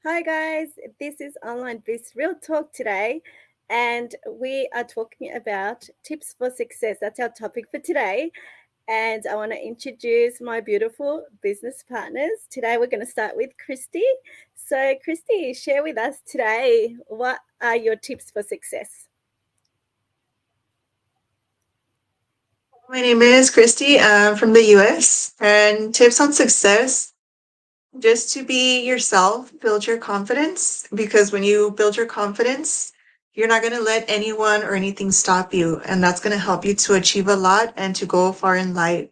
Hi guys, this is Online Biz Real Talk today, and we are talking about tips for success. That's our topic for today. And I want to introduce my beautiful business partners. Today we're going to start with Christy. So, Christy, share with us today what are your tips for success? My name is Christy. I'm from the US. And tips on success, just to be yourself, build your confidence. Because when you build your confidence, you're not going to let anyone or anything stop you. And that's going to help you to achieve a lot and to go far in life.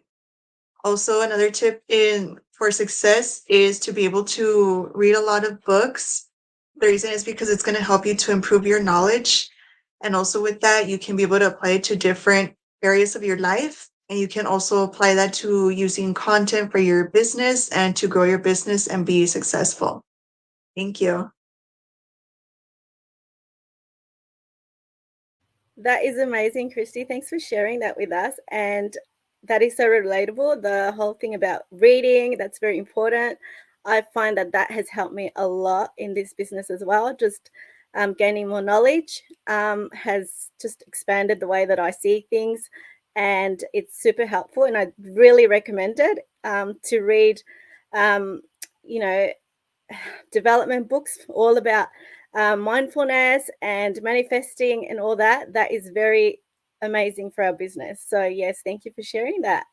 Also, another tip in for success is to be able to read a lot of books. The reason is because it's going to help you to improve your knowledge. And also with that, you can be able to apply it to different areas of your life. And you can also apply that to using content for your business and to grow your business and be successful. Thank you. That is amazing, Christy. Thanks for sharing that with us. And that is so relatable. The whole thing about reading, that's very important. I find that that has helped me a lot in this business as well. Just gaining more knowledge has just expanded the way that I see things. And it's super helpful. And I really recommend it to read, um, you know, development books all about mindfulness and manifesting and all that. That is very amazing for our business. So, yes, thank you for sharing that.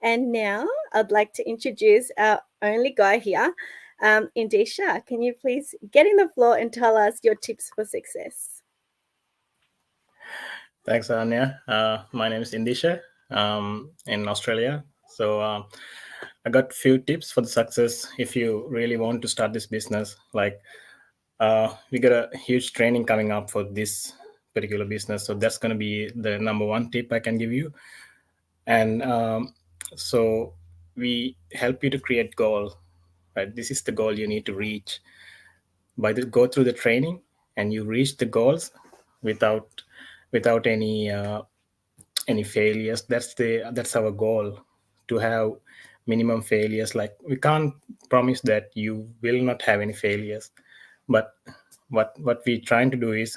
And now I'd like to introduce our only guy here, Indisha. Can you please get in the floor and tell us your tips for success? Thanks, Anya. My name is Indisha in Australia. So I got few tips for the success if you really want to start this business. Like we got a huge training coming up for this particular business. So that's going to be the number one tip I can give you. And so we help you to create goal. Right, this is the goal you need to reach. Go through the training, and you reach the goals without without any failures. That's our goal, to have minimum failures. Like, we can't promise that you will not have any failures, but what we trying to do is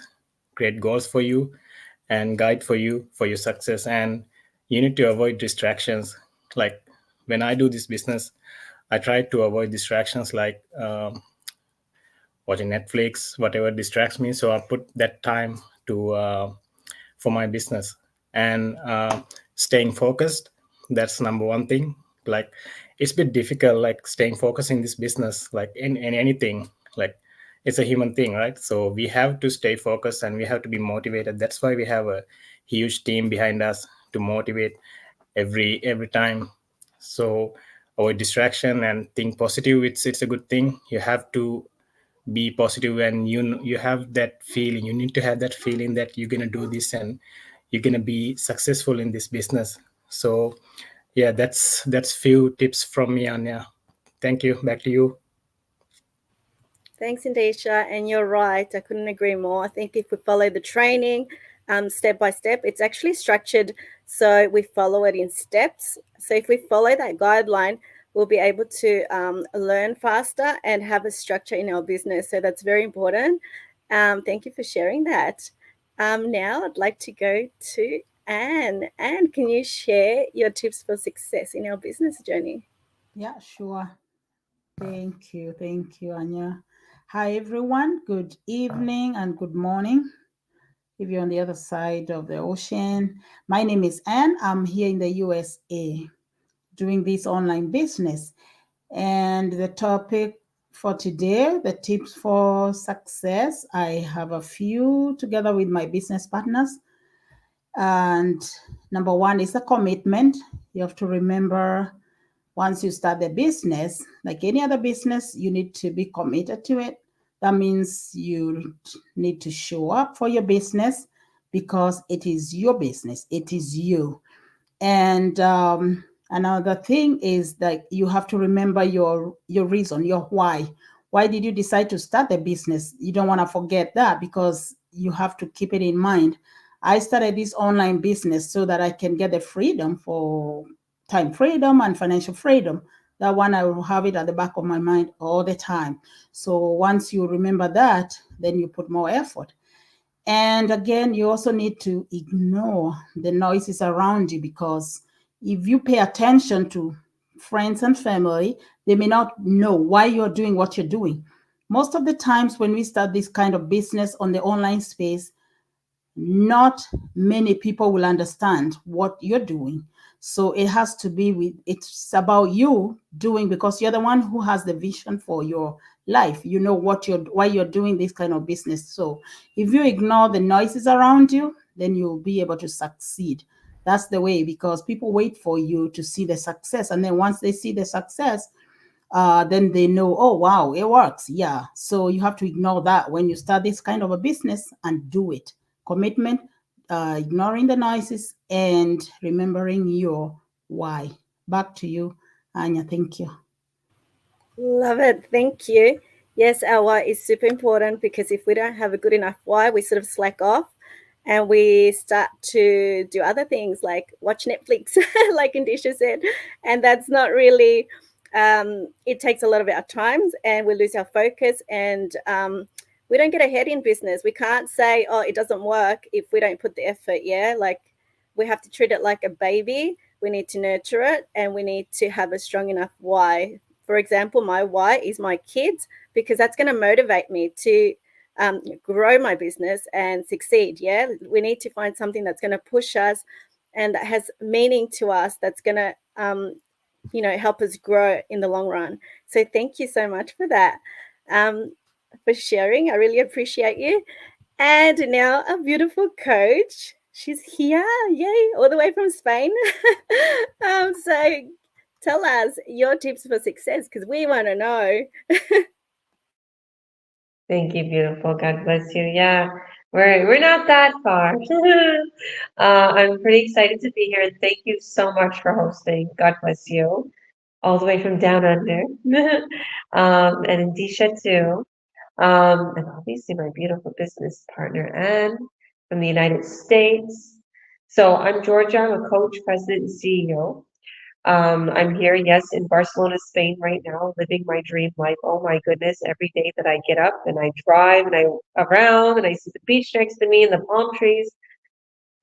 create goals for you and guide for your success. And you need to avoid distractions. Like, when I do this business, I try to avoid distractions, like watching Netflix, whatever distracts me. So I put that time to for my business. And staying focused, that's number one thing. Like, it's a bit difficult, like staying focused in this business, like in anything. Like, it's a human thing, right? So we have to stay focused and we have to be motivated. That's why we have a huge team behind us to motivate every time. So avoid distraction and think positive. It's a good thing. You have to be positive, and you have that feeling. You need to have that feeling that you're gonna do this and you're gonna be successful in this business. So yeah, that's few tips from me, Anya. Thank you. Back to you. Thanks, Indisha. And you're right. I couldn't agree more. I think if we follow the training step by step, it's actually structured so we follow it in steps. So if we follow that guideline, we'll be able to learn faster and have a structure in our business. So that's very important. Thank you for sharing that. Now I'd like to go to Anne. Anne, can you share your tips for success in our business journey? Yeah, sure. Thank you, Anya. Hi, everyone. Good evening and good morning. If you're on the other side of the ocean, my name is Anne. I'm here in the USA doing this online business. And the topic for today, the tips for success, I have a few together with my business partners. And number one is the commitment. You have to remember, once you start the business, like any other business, you need to be committed to it. That means you need to show up for your business because it is your business, it is you. And another thing is that you have to remember your reason, your why. Why did you decide to start the business? You don't want to forget that, because you have to keep it in mind. I started this online business so that I can get the freedom for time freedom and financial freedom That one, I will have it at the back of my mind all the time. So once you remember that, then you put more effort. And again, you also need to ignore the noises around you, because if you pay attention to friends and family, they may not know why you're doing what you're doing. Most of the times when we start this kind of business on the online space, not many people will understand what you're doing. So it has to be it's about you doing, because you're the one who has the vision for your life. You know why you're doing this kind of business. So if you ignore the noises around you, then you'll be able to succeed. That's the way, because people wait for you to see the success. And then once they see the success, then they know, oh, wow, it works. Yeah. So you have to ignore that when you start this kind of a business, and do it. Commitment, ignoring the noises, and remembering your why. Back to you, Anya. Thank you. Love it. Thank you. Yes, our why is super important, because if we don't have a good enough why, we sort of slack off and we start to do other things like watch Netflix, like Indisha said. And that's not really, it takes a lot of our times, and we lose our focus, and we don't get ahead in business. We can't say, oh, it doesn't work if we don't put the effort. Yeah. Like, we have to treat it like a baby. We need to nurture it, and we need to have a strong enough why. For example, my why is my kids, because that's going to motivate me to grow my business and succeed. Yeah, we need to find something that's going to push us and that has meaning to us, that's going to help us grow in the long run. So thank you so much for that, for sharing. I really appreciate you. And now a beautiful coach. She's here, yay, all the way from Spain. So tell us your tips for success, because we want to know. Thank you, beautiful. God bless you. Yeah, we're not that far. I'm pretty excited to be here, and thank you so much for hosting. God bless you, all the way from down under, and Indisha too, and obviously my beautiful business partner Anne from the United States. So I'm Georgia. I'm a coach, president, and CEO. I'm here, yes, in Barcelona, Spain right now, living my dream life. Oh my goodness, every day that I get up and I drive and I around and I see the beach next to me and the palm trees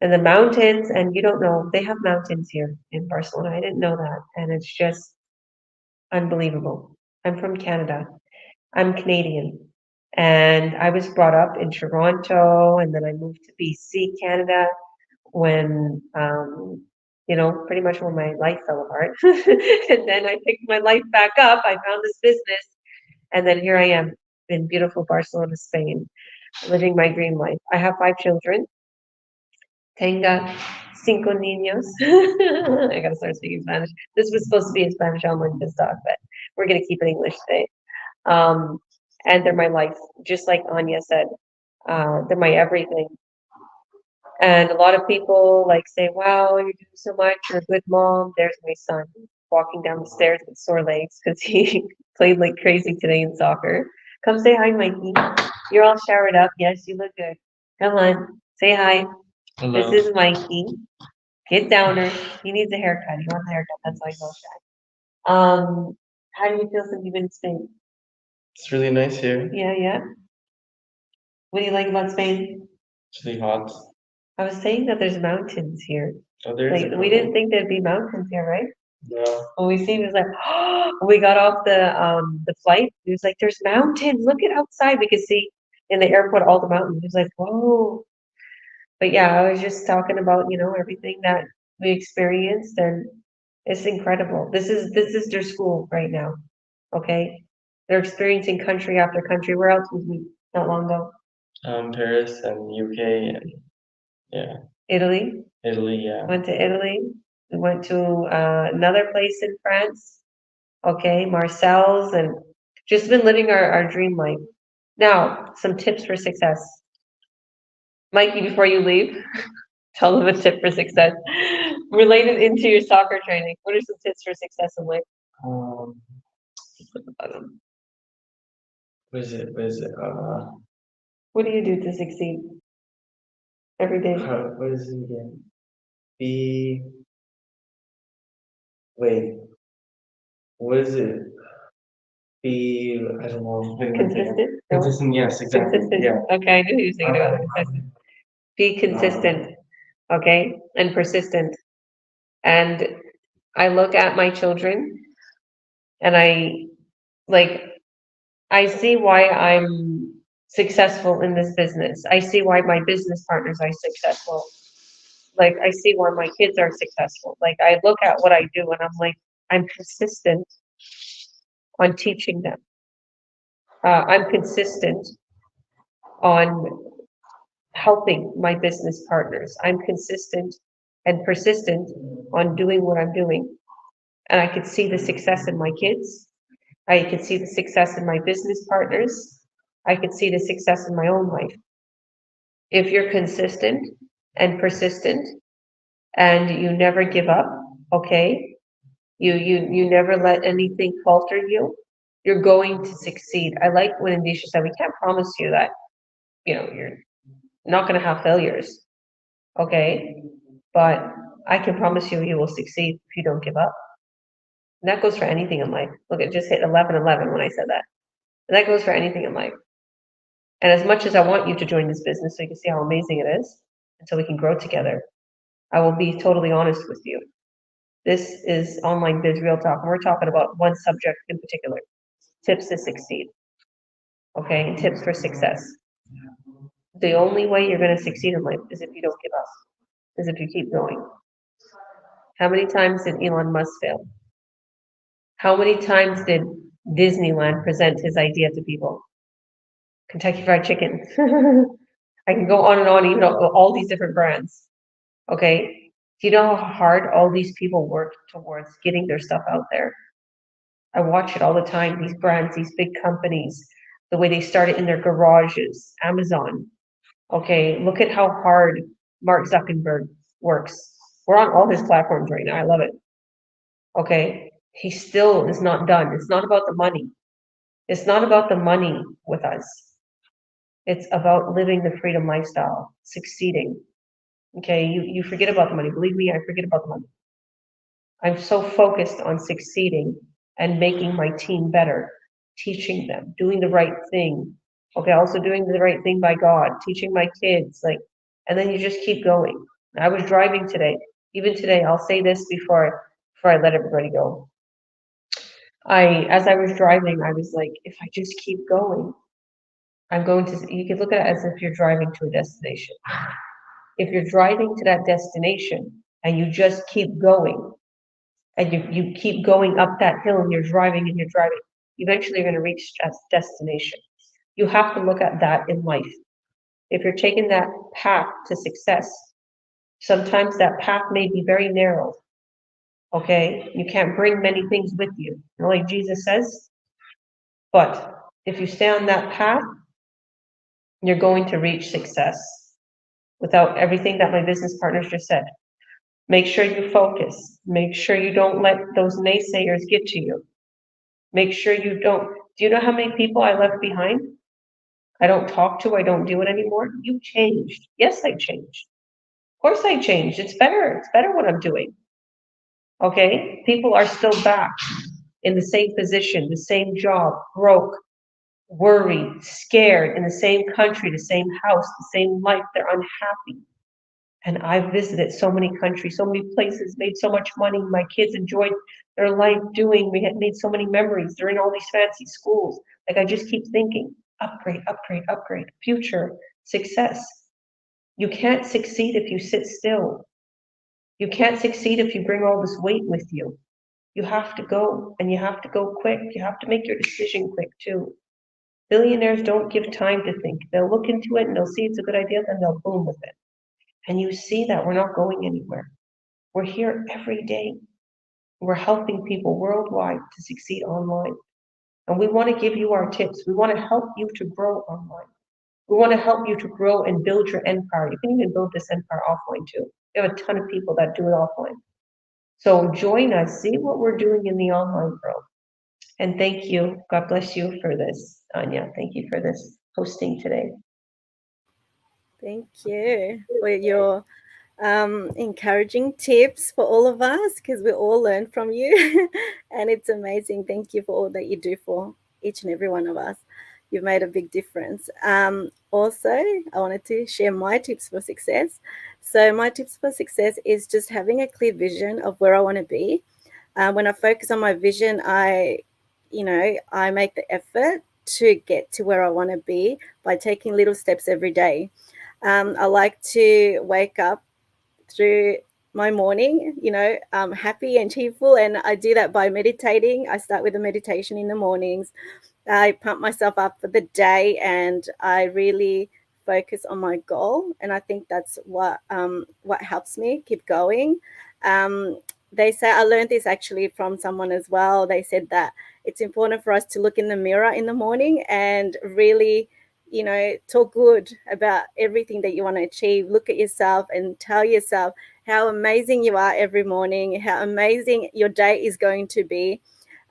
and the mountains. And you don't know, they have mountains here in Barcelona. I didn't know that. And it's just unbelievable. I'm from Canada. I'm Canadian. And I was brought up in Toronto, and then I moved to BC, Canada, when pretty much when my life fell apart. And then I picked my life back up. I found this business, and then here I am in beautiful Barcelona, Spain, living my dream life. I have 5 children. Tenga 5 niños. I gotta start speaking Spanish. This was supposed to be a Spanish online biz talk, but we're gonna keep it English today. And they're my life, just like Anya said. They're my everything. And a lot of people say, wow, you're doing so much, you're a good mom. There's my son walking down the stairs with sore legs because he played like crazy today in soccer. Come say hi, Mikey. You're all showered up. Yes, you look good. Come on, say hi. Hello. This is Mikey. Get downer. He needs a haircut. He wants a haircut. That's why he's all shy. How do you feel since you've been in Spain? It's really nice here. Yeah. What do you like about Spain? It's really hot. I was saying that there's mountains here. Oh, there's We didn't think there'd be mountains here, right? No. When we seen it, was like, oh, we got off the flight. It was like, there's mountains. Look at outside. We could see in the airport all the mountains. It was like, whoa. But yeah, I was just talking about everything that we experienced, and it's incredible. This is their school right now. Okay, they're experiencing country after country. Where else was we not long ago? Paris and UK and yeah, Italy. Italy. Yeah. Went to Italy. We went to another place in France. Okay, Marseille's, and just been living our dream life. Now, some tips for success. Mikey, before you leave, tell them a tip for success related into your soccer training. What are some tips for success in life? What is it? What is it? What do you do to succeed every day? What is it again? Be. Wait. what is it? Be, I don't know. Consistent? No? Consistent, yes, exactly. Consistent. Yeah. Okay, I knew he was thinking about consistent. Be consistent, okay, and persistent. And I look at my children and I see why I'm successful in this business. I see why my business partners are successful. Like, I see why my kids are successful. Like, I look at what I do and I'm like, I'm consistent on teaching them. I'm consistent on helping my business partners. I'm consistent and persistent on doing what I'm doing. And I could see the success in my kids. I could see the success in my business partners. I could see the success in my own life. If you're consistent and persistent and you never give up, okay? You never let anything falter you, you're going to succeed. I like when Indisha said, we can't promise you that, you're not going to have failures, okay? But I can promise you will succeed if you don't give up. And that goes for anything in life. Look, it just hit 11:11 when I said that. And that goes for anything in life. And as much as I want you to join this business so you can see how amazing it is, and so we can grow together, I will be totally honest with you. This is Online Biz Real Talk, and we're talking about one subject in particular, tips to succeed, okay, and tips for success. The only way you're going to succeed in life is if you don't give up, is if you keep going. How many times did Elon Musk fail? How many times did Disneyland present his idea to people? Kentucky Fried Chicken. I can go on and on, even all these different brands. Okay. Do you know how hard all these people work towards getting their stuff out there? I watch it all the time. These brands, these big companies, the way they started in their garages, Amazon. Okay. Look at how hard Mark Zuckerberg works. We're on all his platforms right now. I love it. Okay. He still is not done. It's not about the money. It's not about the money with us. It's about living the freedom lifestyle, succeeding. Okay, you forget about the money. Believe me, I forget about the money. I'm so focused on succeeding and making my team better, teaching them, doing the right thing. Okay, also doing the right thing by God, teaching my kids, and then you just keep going. I was driving today. Even today, I'll say this before I let everybody go. As I was driving, I was like, if I just keep going, you can look at it as if you're driving to a destination. If you're driving to that destination and you just keep going, and you keep going up that hill and you're driving, eventually you're going to reach that destination. You have to look at that in life. If you're taking that path to success, sometimes that path may be very narrow. Okay? You can't bring many things with you, like Jesus says. But if you stay on that path, you're going to reach success without everything that my business partners just said. Make sure you focus. Make sure you don't let those naysayers get to you. Make sure you don't. Do you know how many people I left behind? I don't talk to, I don't do it anymore. You changed. Yes, I changed. Of course I changed. It's better. It's better what I'm doing. Okay? People are still back in the same position, the same job, broke, worried, scared, in the same country, the same house, the same life. They're unhappy. And I've visited so many countries, so many places, made so much money. My kids enjoyed their life we had made so many memories. They're in all these fancy schools. Like, I just keep thinking, upgrade, upgrade, upgrade, future, success. You can't succeed if you sit still. You can't succeed if you bring all this weight with you. You have to go, and you have to go quick. You have to make your decision quick too. Billionaires don't give time to think. They'll look into it and they'll see it's a good idea, then they'll boom with it. And you see that we're not going anywhere. We're here every day. We're helping people worldwide to succeed online. And we want to give you our tips. We want to help you to grow online. We want to help you to grow and build your empire. You can even build this empire offline too. We have a ton of people that do it offline. So join us, see what we're doing in the online world. And thank you. God bless you for this, Anya. Thank you for this hosting today. Thank you for your encouraging tips for all of us, because we all learn from you. And it's amazing. Thank you for all that you do for each and every one of us. You've made a big difference. Also, I wanted to share my tips for success. So, my tips for success is just having a clear vision of where I want to be. When I focus on my vision, I make the effort to get to where I want to be by taking little steps every day. I like to wake up through my morning, happy and cheerful. And I do that by meditating. I start with a meditation in the mornings. I pump myself up for the day, and I really focus on my goal. And I think that's what helps me keep going. They say, I learned this actually from someone as well. They said that it's important for us to look in the mirror in the morning and really, talk good about everything that you want to achieve. Look at yourself and tell yourself how amazing you are every morning, how amazing your day is going to be,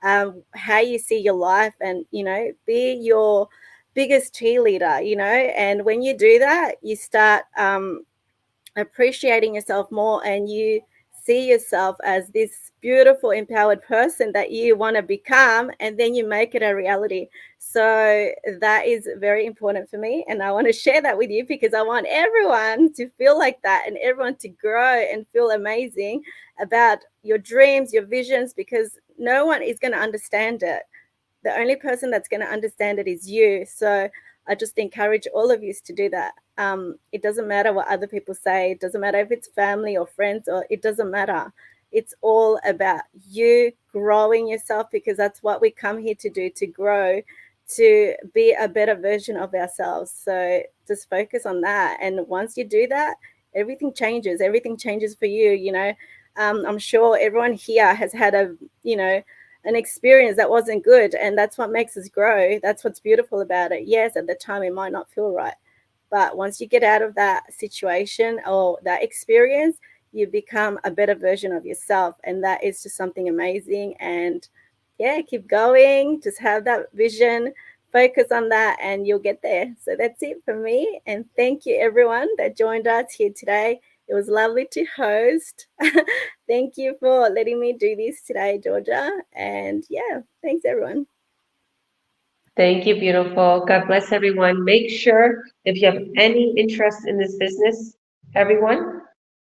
how you see your life, and, be your biggest cheerleader, and when you do that, you start appreciating yourself more, and you see yourself as this beautiful, empowered person that you want to become, and then you make it a reality. So that is very important for me, and I want to share that with you because I want everyone to feel like that and everyone to grow and feel amazing about your dreams, your visions, because no one is going to understand it. The only person that's going to understand it is you. So I just encourage all of you to do that. It doesn't matter what other people say. It doesn't matter if it's family or friends, or it doesn't matter. It's all about you growing yourself, because that's what we come here to do, to grow, to be a better version of ourselves. So just focus on that. And once you do that, everything changes. Everything changes for you. I'm sure everyone here has had an experience that wasn't good, and that's what makes us grow. That's what's beautiful about it. Yes, at the time it might not feel right, but once you get out of that situation or that experience, you become a better version of yourself, and that is just something amazing. And yeah, keep going, just have that vision, focus on that, and you'll get there. So that's it for me, and thank you everyone that joined us here today. It was lovely to host. Thank you for letting me do this today, Georgia. And yeah, thanks everyone. Thank you, beautiful. God bless everyone. Make sure if you have any interest in this business, everyone,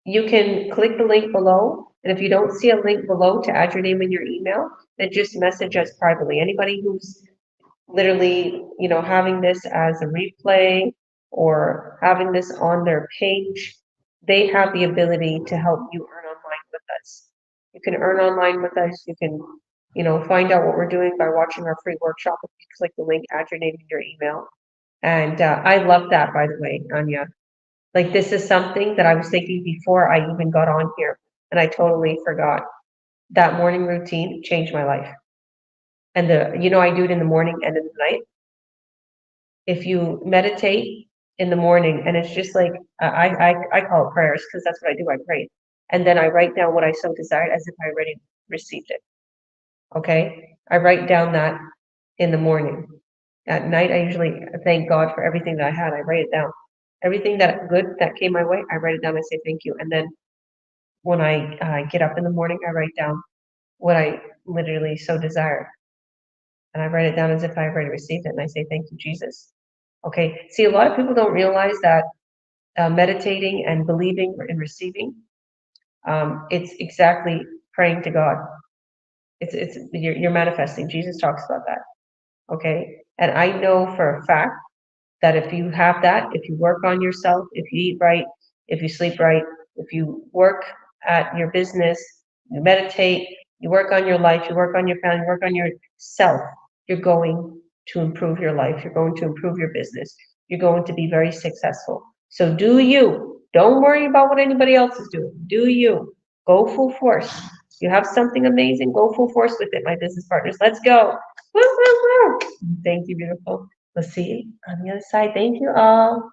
you can click the link below. And if you don't see a link below to add your name and your email, then just message us privately. Anybody who's literally, having this as a replay or having this on their page, they have the ability to help you earn online with us. You can earn online with us. You can, find out what we're doing by watching our free workshop. If you click the link, add your name and your email. And I love that, by the way, Anya. Like, this is something that I was thinking before I even got on here, and I totally forgot. That morning routine changed my life. And I do it in the morning and in the night. If you meditate in the morning, and it's just like, I call it prayers, because that's what I do. I pray. And then I write down what I so desired as if I already received it. Okay? I write down that in the morning. At night, I usually thank God for everything that I had. I write it down. Everything that good that came my way, I write it down. I say thank you. And then when I get up in the morning, I write down what I literally so desire. And I write it down as if I already received it. And I say, thank you, Jesus. Okay. See, a lot of people don't realize that meditating and believing and receiving, it's exactly praying to God. You're manifesting. Jesus talks about that. Okay. And I know for a fact that if you have that, if you work on yourself, if you eat right, if you sleep right, if you work at your business, you meditate, you work on your life, you work on your family, you work on yourself, you're going to improve your life. You're going to improve your business. You're going to be very successful. So do you. Don't worry about what anybody else is doing. Do you. Go full force. You have something amazing. Go full force with it, my business partners. Let's go. Woo, woo, woo. Thank you, beautiful. We'll see you on the other side. Thank you all.